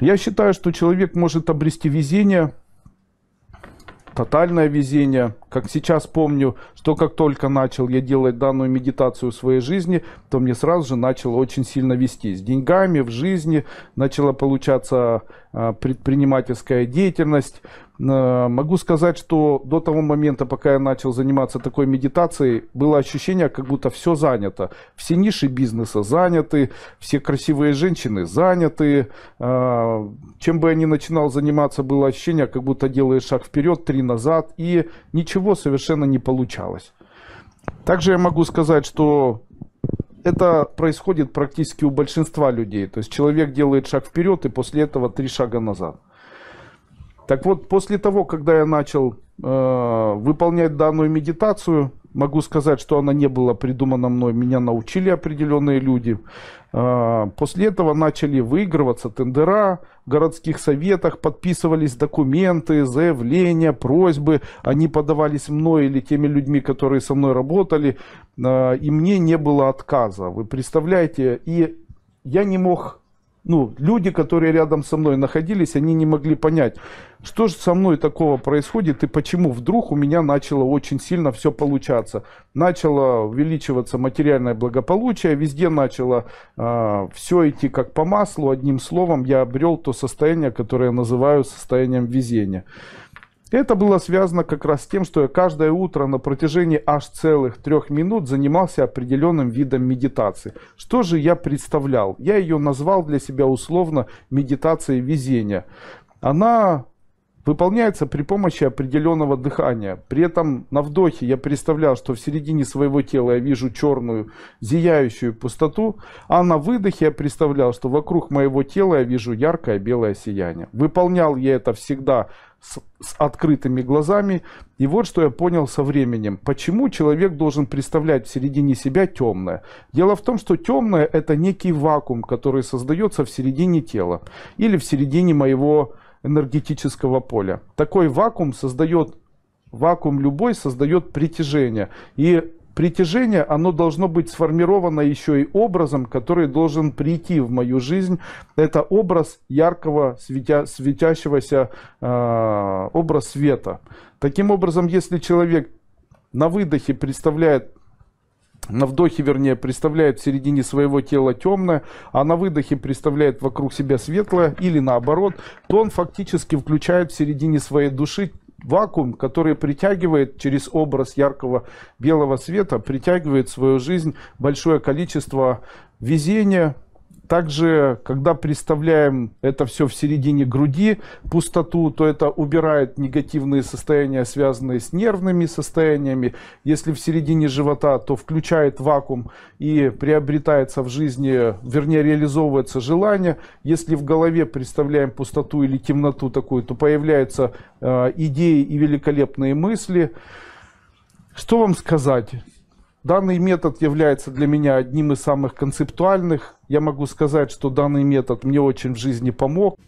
Я считаю, что человек может обрести везение, тотальное везение. Как сейчас помню, что как только начал я делать данную медитацию в своей жизни, то мне сразу же начало очень сильно вести. С деньгами, в жизни начала получаться предпринимательская деятельность. Могу сказать, что до того момента, пока я начал заниматься такой медитацией, было ощущение, как будто все занято. Все ниши бизнеса заняты, все красивые женщины заняты. Чем бы я ни начинал заниматься, было ощущение, как будто делаешь шаг вперед, 3 назад, и ничего совершенно не получалось. Также я могу сказать, что это происходит практически у большинства людей. То есть человек делает шаг вперед и после этого 3 шага назад. Так вот, после того, когда я начал выполнять данную медитацию, могу сказать, что она не была придумана мной, меня научили определенные люди. После этого начали выигрываться тендера в городских советах, подписывались документы, заявления, просьбы. Они подавались мной или теми людьми, которые со мной работали, и мне не было отказа. Вы представляете? И я не мог... люди, которые рядом со мной находились, они не могли понять, что же со мной такого происходит и почему вдруг у меня начало очень сильно все получаться. Начало увеличиваться материальное благополучие, везде начало все идти как по маслу. Одним словом, я обрел то состояние, которое я называю состоянием везения. Это было связано как раз с тем, что я каждое утро на протяжении аж целых 3 минут занимался определенным видом медитации. Что же я представлял? Я ее назвал для себя условно медитацией везения. Она выполняется при помощи определенного дыхания. При этом на вдохе я представлял, что в середине своего тела я вижу черную зияющую пустоту, а на выдохе я представлял, что вокруг моего тела я вижу яркое белое сияние. Выполнял я это всегда с открытыми глазами. И вот что я понял со временем. Почему человек должен представлять в середине себя темное? Дело в том, что темное — это некий вакуум, который создается в середине тела или в середине моего энергетического поля. Такой вакуум любой создает притяжение. И притяжение, оно должно быть сформировано еще и образом, который должен прийти в мою жизнь. Это образ яркого, светящегося, образ света. Таким образом, если человек на выдохе представляет, на вдохе, вернее, представляет в середине своего тела темное, а на выдохе представляет вокруг себя светлое, или наоборот, то он фактически включает в середине своей души вакуум, который притягивает через образ яркого белого света, притягивает в свою жизнь большое количество везения. Также, когда представляем это все в середине груди, пустоту, то это убирает негативные состояния, связанные с нервными состояниями. Если в середине живота, то включает вакуум и приобретается в жизни, вернее, реализовывается желание. Если в голове представляем пустоту или темноту такую, то появляются идеи и великолепные мысли. Что вам сказать? Данный метод является для меня одним из самых концептуальных. Я могу сказать, что данный метод мне очень в жизни помог.